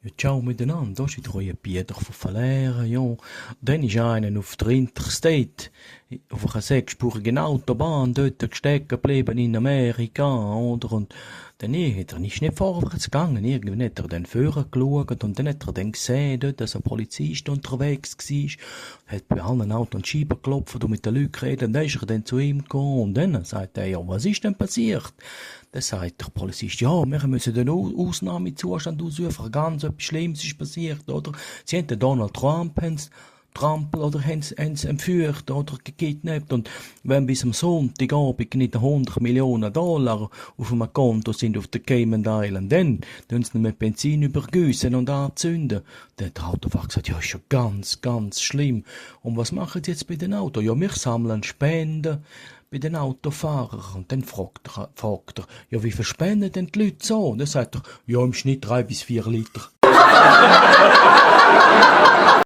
Ja, ciao miteinander, da ist wieder euer Pieter von Verlehren, ja. Dann ist einer auf der Interstate, auf einer sechsspurigen Autobahn, dort stecken geblieben in Amerika, oder? Und dann ist er nicht vorwärts gegangen, irgendwann hat er dann vorher geschaut und dann hat er dann gesehen, dort, dass ein Polizist unterwegs war, hat bei allen Autos die Scheiben geklopft und mit den Leuten geredet, und dann ist er dann zu ihm gekommen und dann sagt er, ja, was ist denn passiert? Dann sagt der Polizist, ja, wir müssen den Ausnahmezustand ausrufen, ganz etwas Schlimmes ist passiert, oder? Sie haben den Donald Trump, haben's entführt oder gekidnappt, und wenn bis am Sonntagabend nicht 100 Millionen Dollar auf einem Konto sind auf den Cayman Island, dann tun sie mit Benzin übergüssen und anzünden. Dann hat der Autofahrer gesagt, ja, ist schon ganz, ganz schlimm. Und was machen sie jetzt bei den Autos? Ja, wir sammeln Spenden bei den Autofahrern. Und dann fragt er, ja, wie verspenden denn die Leute so? Und dann sagt er, ja, im Schnitt 3 bis 4 Liter.